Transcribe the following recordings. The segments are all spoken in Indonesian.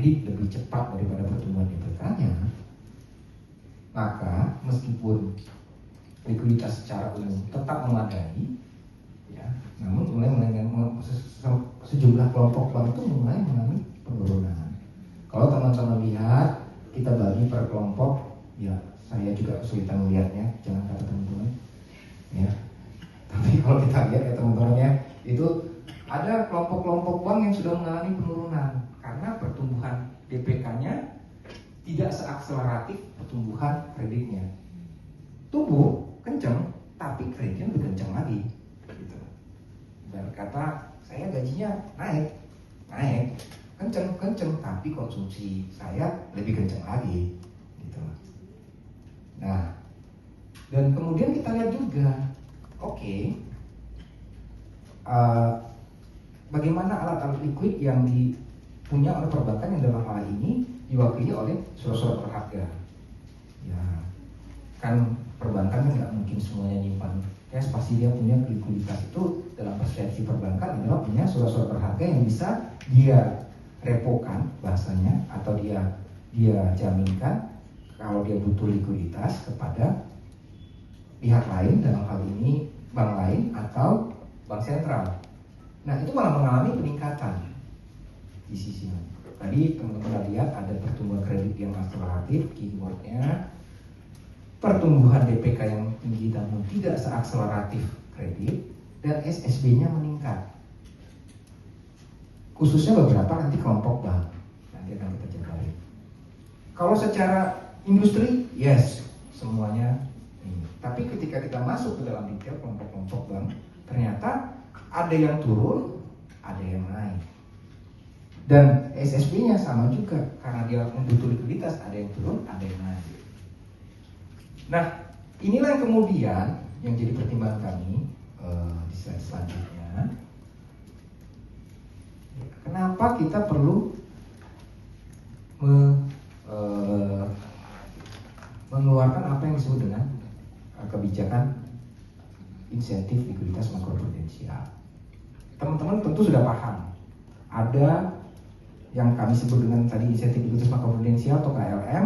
kredit lebih cepat daripada pertumbuhan DPK-nya, maka meskipun likuiditas secara umum tetap memadai, ya, namun sejumlah kelompok bank itu mulai mengalami penurunan. Kalau teman-teman lihat, kita bagi per kelompok, ya saya juga kesulitan melihatnya, jangan kata teman-teman, ya. Tapi kalau kita lihat ya teman-teman ya, itu ada kelompok-kelompok bank yang sudah mengalami penurunan karena pertumbuhan DPK-nya tidak seakseleratif pertumbuhan kreditnya. Tumbuh kenceng, tapi kreditnya lebih kenceng lagi. Gitu. Dan kata saya gajinya naik, kenceng, tapi konsumsi saya lebih kenceng lagi. Gitu. Nah, dan kemudian kita lihat juga, bagaimana alat-alat likuid yang dipunya oleh perbankan yang dalam hal ini diwakili oleh surat-surat berharga. Ya, kan perbankan kan nggak mungkin semuanya nyimpan cash, pasti dia punya likuiditas itu dalam persepsi perbankan adalah punya surat-surat berharga yang bisa dia repokan bahasanya atau dia jaminkan kalau dia butuh likuiditas kepada pihak lain, dalam hal ini bank lain atau bank sentral. Nah, itu malah mengalami peningkatan di sisi ini. Tadi teman-teman lihat ada pertumbuhan kredit yang akseleratif, keywordnya pertumbuhan DPK yang tinggi namun tidak seakseleratif kredit, dan SSB-nya meningkat. Khususnya beberapa nanti kelompok bank, nanti akan kita jabarin. Kalau secara industri, yes, semuanya ini. Tapi ketika kita masuk ke dalam detail kelompok-kelompok bank, ternyata ada yang turun, ada yang naik. Dan SSB-nya sama juga, karena dia membutuhkan likuiditas, ada yang turun, ada yang naik. Nah, inilah yang kemudian yang jadi pertimbangan kami di slide selanjutnya. Kenapa kita perlu mengeluarkan apa yang disebut dengan kebijakan insentif likuiditas makroprudensial. Teman-teman tentu sudah paham, ada yang kami sebut dengan tadi insentif likuiditas makroprudensial atau KLM.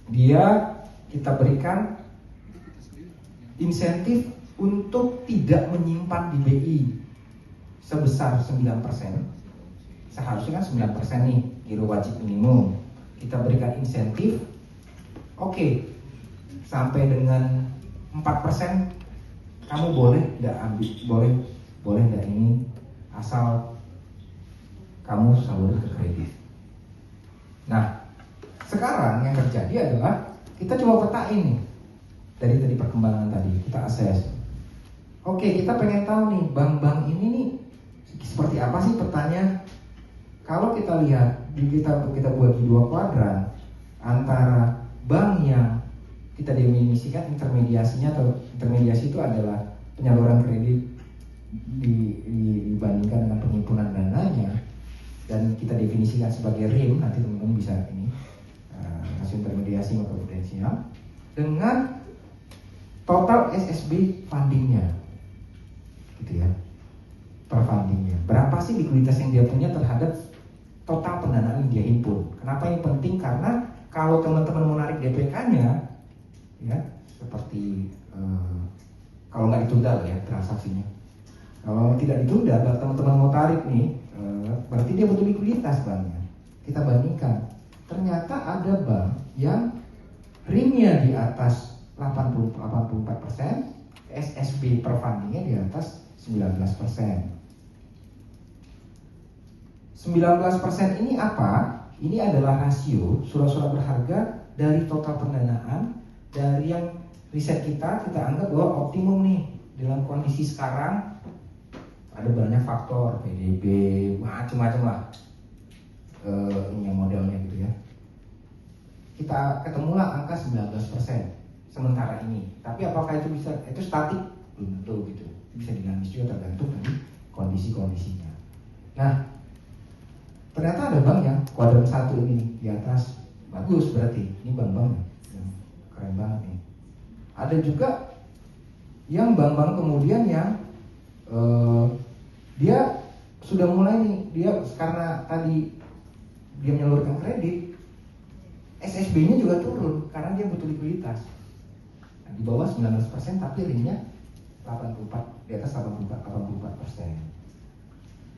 Dia kita berikan insentif untuk tidak menyimpan di BI sebesar 9%. Seharusnya kan 9% nih giro wajib minimum. Kita berikan insentif, sampai dengan 4% kamu boleh nggak ambil, boleh nggak ini, asal kamu salur ke kredit. Nah, sekarang yang terjadi adalah kita coba petain nih dari perkembangan tadi, kita assess. Kita pengen tahu nih bank-bank ini nih seperti apa sih petanya. Kalau kita lihat, kita buat di 2 kuadran antara bank yang kita definisikan intermediasinya, atau intermediasi itu adalah penyaluran kredit dibandingkan dengan penghimpunan dananya, dan kita definisikan sebagai RIM, nanti teman-teman bisa ini hasil intermediasi makroprudensial, dengan total SSB fundingnya, gitu ya, per fundingnya. Berapa sih likuiditas yang dia punya terhadap total pendanaan yang dia himpun? Kenapa ini penting? Karena kalau teman-teman mau narik DPK-nya, ya seperti kalau nggak ditunda ya transaksinya. Kalau tidak ditunda, kalau teman-teman mau tarik nih, berarti dia butuh likuiditas banknya. Kita bandingkan, ternyata ada bank yang RIM-nya di atas 84%, SSB per fundingnya di atas 19%. 19% ini apa? Ini adalah rasio surat-surat berharga dari total pendanaan dari yang riset kita anggap bahwa optimum nih dalam kondisi sekarang. Ada banyak faktor, PDB, macam-macam lah ini modelnya gitu ya. Kita ketemulah angka 19% sementara ini. Tapi apakah itu bisa, itu statik? Belum tentu gitu. Bisa dinamis juga tergantung dari kondisi-kondisinya. Nah, ternyata ada bank yang kuadran 1 ini di atas, bagus berarti. Ini bank-bank yang keren banget nih. Ada juga yang bank-bank kemudian yang dia sudah mulai nih, dia karena tadi dia menyalurkan kredit, SSB-nya juga turun karena dia butuh likuiditas. Nah, di bawah 19% tapi ringnya 84, di atas 84%.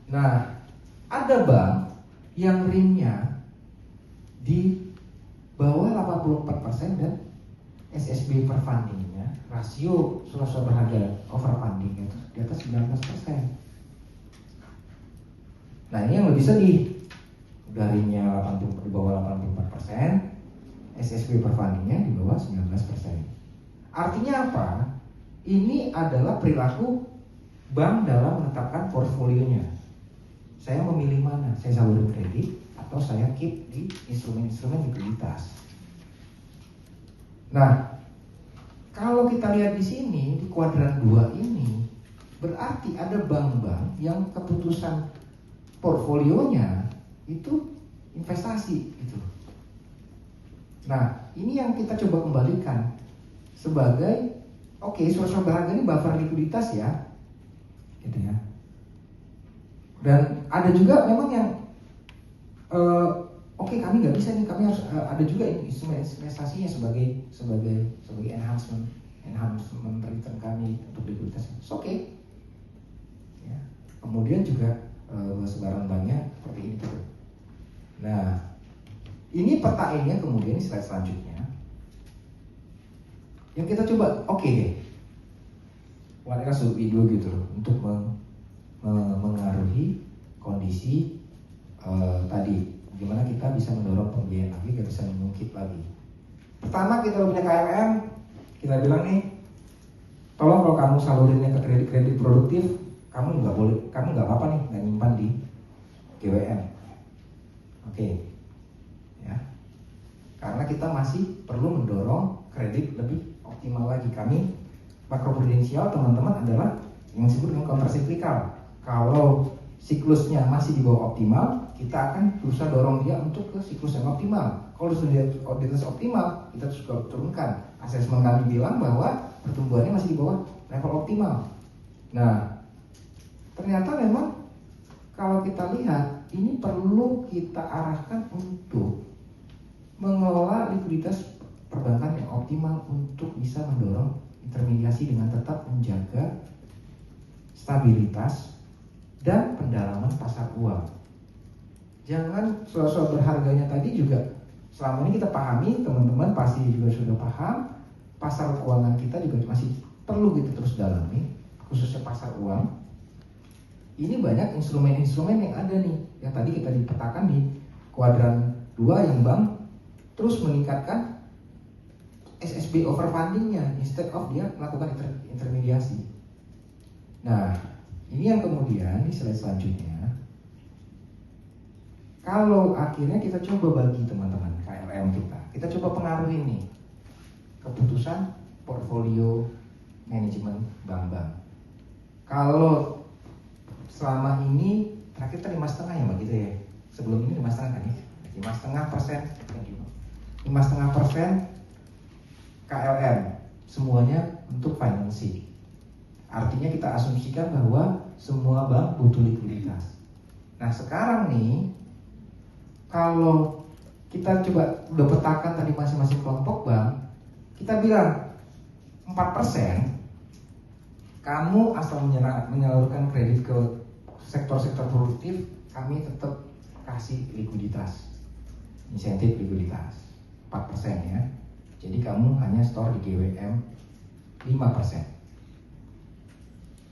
Nah, ada bank yang ringnya di bawah 84% dan SSB per fundingnya, rasio surat berharga over funding itu di atas 19%. Nah, ini yang lebih sedih. Udah ringnya di bawah 84%, SSB per fundingnya di bawah 19%. Artinya apa? Ini adalah perilaku bank dalam menetapkan portfolionya. Saya memilih mana? Saya salurin kredit atau saya keep di instrumen-instrumen likuiditas. Nah, kalau kita lihat di sini di kuadran 2 ini, berarti ada bank-bank yang keputusan portfolionya itu investasi gitu. Nah, ini yang kita coba kembalikan sebagai surat berharga ini buffer likuiditas ya, gitu ya. Dan ada juga memang yang kami nggak bisa nih, kami harus ada juga instrumen investasinya sebagai enhancement return kami untuk likuiditas. Ya. Kemudian juga sebaran banknya seperti ini tuh. Nah, ini peta ini kemudian slide selanjutnya yang kita coba deh. Warnanya subi dulu gitu loh untuk mengaruhi kondisi tadi. Gimana kita bisa mendorong pembiayaan lagi, kita bisa mengungkit lagi. Pertama, kita punya KLM, kita bilang nih, tolong kalau kamu salurinnya ke kredit produktif, kamu nggak apa-apa nih, nggak nyimpan di GWM. Ya, karena kita masih perlu mendorong kredit lebih optimal lagi. Kami makroprudensial teman-teman adalah yang disebut dengan countercyclical. Kalau siklusnya masih di bawah optimal, kita akan berusaha dorong dia untuk ke siklus yang optimal. Kalau sudah di atas optimal, kita juga turunkan. Asesmen kami bilang bahwa pertumbuhannya masih di bawah level optimal. Nah, ternyata memang kalau kita lihat ini perlu kita arahkan untuk mengelola likuiditas perbankan yang optimal untuk bisa mendorong intermediasi dengan tetap menjaga stabilitas dan pendalaman pasar uang. Jangan surat berharganya tadi juga selama ini kita pahami, teman-teman pasti juga sudah paham, pasar keuangan kita juga masih perlu kita terus dalami, khususnya pasar uang. Ini banyak instrumen-instrumen yang ada nih, yang tadi kita dipetakan di kuadran 2 yang bank terus meningkatkan SSB over fundingnya instead of dia melakukan intermediasi. Nah, ini yang kemudian di slide selanjutnya, kalau akhirnya kita coba bagi teman-teman KLM kita coba pengaruhi nih keputusan portfolio manajemen bank-bank. Kalau selama ini terakhir kan 5,5 ya mbak gitu ya, sebelum ini 5,5 kan ya, 5,5% KLM semuanya untuk financing. Artinya kita asumsikan bahwa semua bank butuh likuiditas. Nah sekarang nih, kalau kita coba udah petakan tadi masing-masing kelompok bank, kita bilang 4% kamu asal menyalurkan kredit ke sektor-sektor produktif, kami tetap kasih likuiditas, insentif likuiditas 4% ya. Jadi kamu hanya store di GWM 5%.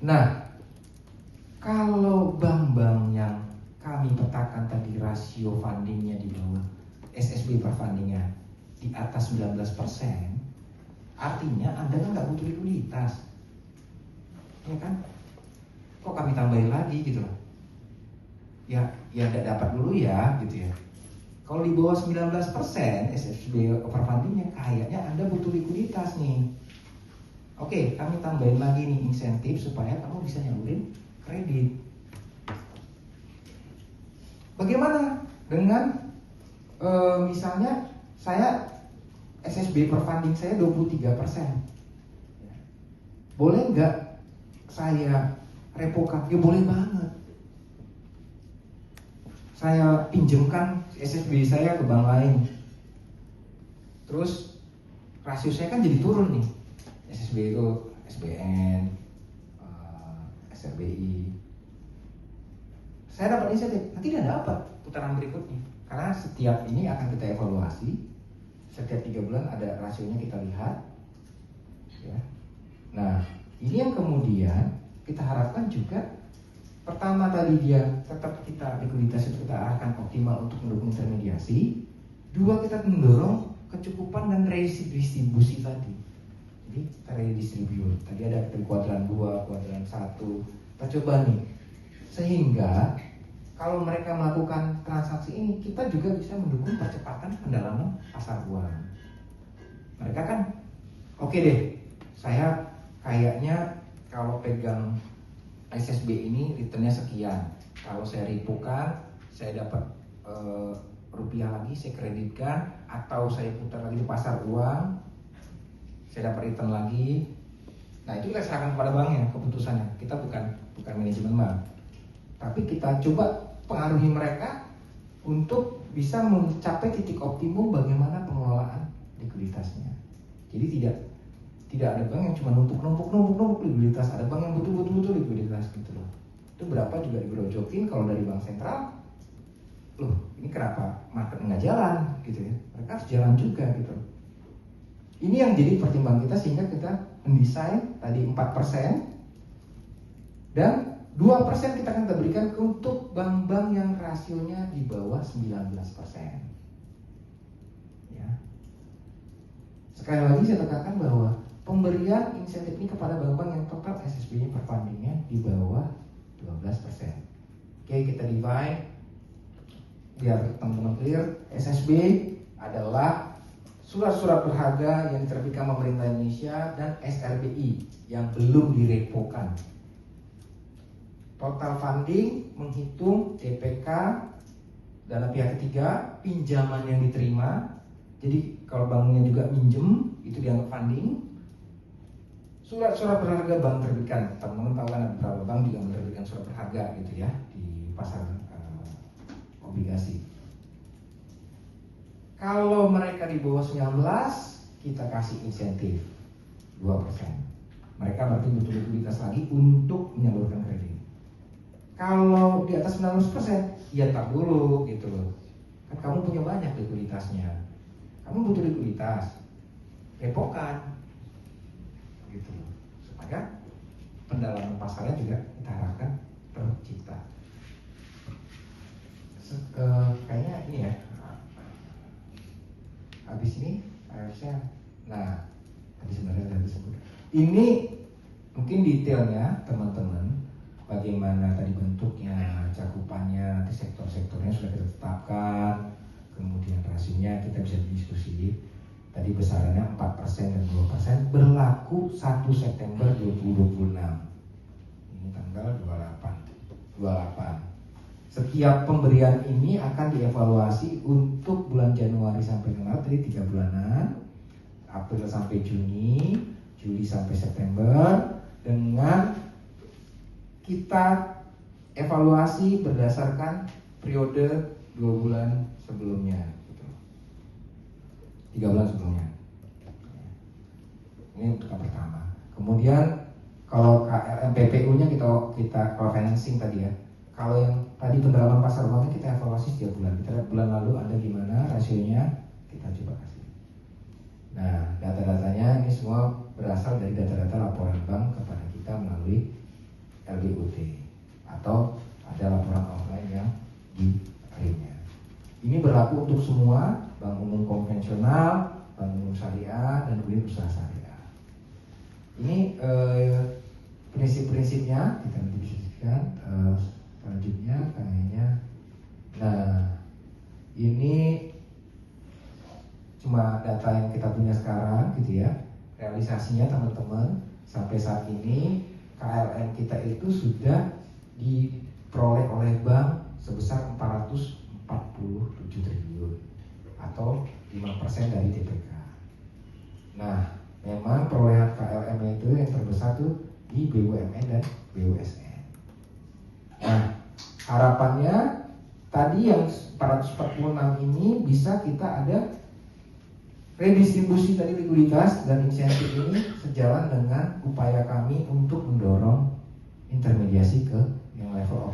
Nah, kalau bank-bank yang kami petakan tadi rasio fundingnya di bawah, SSB per fundingnya di atas 19%, artinya Anda kan nggak butuh likuiditas, ya kan? Kok kami tambahin lagi gitu loh? Ya nggak dapat dulu ya, gitu ya. Kalau di bawah 19% SSB per fundingnya, kayaknya Anda butuh likuiditas nih. Oke, kami tambahin lagi nih insentif supaya kamu bisa nyalurin kredit. Bagaimana dengan misalnya saya SSB per funding saya 23%, boleh nggak saya repokan? Ya boleh banget. saya pinjamkan SSB saya ke bank lain, terus rasio saya kan jadi turun nih. SSB itu SBN, SRBI. Saya dapat insentif, nanti tidak dapat putaran berikutnya. Karena setiap ini akan kita evaluasi, setiap 3 bulan ada rasionya kita lihat. Ya. Nah, ini yang kemudian kita harapkan juga, pertama tadi dia tetap kita likuiditas itu kita arahkan optimal untuk mendukung intermediasi. 2, kita mendorong kecukupan dan redistribusi tadi. Jadi kita redistribute. Tadi ada kuadran 2, kuadran 1. Kita coba nih, sehingga kalau mereka melakukan transaksi ini, kita juga bisa mendukung percepatan pendalaman pasar uang. Mereka kan, oke deh, saya kayaknya kalau pegang SSB ini returnnya sekian. Kalau saya ripukan, saya dapat rupiah lagi, saya kreditkan, atau saya putar lagi di pasar uang, saya dapat return lagi. Nah, itu kita serahkan kepada banknya keputusannya. Kita bukan manajemen bank, tapi kita coba pengaruhi mereka untuk bisa mencapai titik optimum bagaimana pengelolaan likuiditasnya. Jadi tidak ada bank yang cuma numpuk likuiditas, ada bank yang betul likuiditas gitu loh. Itu berapa juga digerojokin kalau dari bank sentral. Loh, ini kenapa market nggak jalan gitu ya? Mereka harus jalan juga gitu. Ini yang jadi pertimbangan kita sehingga kita mendesain tadi 4% dan 2% kita akan berikan untuk bank-bank yang rasionya di bawah 19%. Ya. Sekali lagi saya tekankan bahwa pemberian insentif ini kepada bank-bank yang total SSB-nya per fundingnya di bawah 12%. Oke, kita divide biar teman-teman clear. SSB adalah surat-surat berharga yang diterbitkan pemerintah Indonesia dan SRBI yang belum direpokan. Total funding menghitung DPK, dana pihak ketiga, pinjaman yang diterima. Jadi kalau banknya juga minjem, itu dianggap funding. Surat-surat berharga bank terbitkan. Teman-teman tahu kan ada beberapa bank juga menerbitkan surat berharga gitu ya di pasar obligasi. Kalau mereka di bawah 19, kita kasih insentif 2%. Mereka berarti butuh likuiditas lagi untuk menyalurkan kredit. Kalau di atas 19%, ya tak dulu gitu loh. Kan kamu punya banyak likuiditasnya. Kamu butuh likuiditas, repokan gitu loh. Supaya pendalaman pasarnya juga kita harapkan tercipta. Kayaknya ini ya. Habis ini harusnya, nah tadi sebenarnya sudah disebut. Ini mungkin detailnya teman-teman. Bagaimana tadi bentuknya, cakupannya, nanti sektor-sektornya sudah kita tetapkan, kemudian rasionya kita bisa diskusi. Tadi besarannya 4% dan 2% berlaku 1 September 2026. Ini tanggal 28. Setiap pemberian ini akan dievaluasi untuk bulan Januari sampai Maret, tadi 3 bulanan, April sampai Juni, Juli sampai September, dengan kita evaluasi berdasarkan periode 2 bulan sebelumnya, gitu. 3 bulan sebelumnya. Ini untuk yang pertama. Kemudian kalau PPU-nya kita kalau financing tadi ya. Kalau yang tadi pendalaman pasar uangnya kita evaluasi setiap bulan. Kita lihat bulan lalu ada gimana rasionya, kita coba kasih. Nah, data-datanya ini semua berasal dari data-data laporan bank kepada kita melalui LBUT atau ada laporan offline yang dikirimnya. Ini berlaku untuk semua bank umum konvensional, bank umum syariah, dan unit usaha syariah. Ini prinsip-prinsipnya kita nanti diskusikan. Selanjutnya kayaknya, nah ini cuma data yang kita punya sekarang gitu ya. Realisasinya teman-teman sampai saat ini KLM kita itu sudah diperoleh oleh bank sebesar 447 triliun atau 5% dari DPK. Nah, memang perolehan KLM itu yang terbesar tuh di BUMN dan BUSN. Nah, harapannya tadi yang 446 ini bisa kita ada redistribusi tadi likuiditas dan insentif ini sejalan dengan upaya kami untuk mendorong intermediasi ke yang level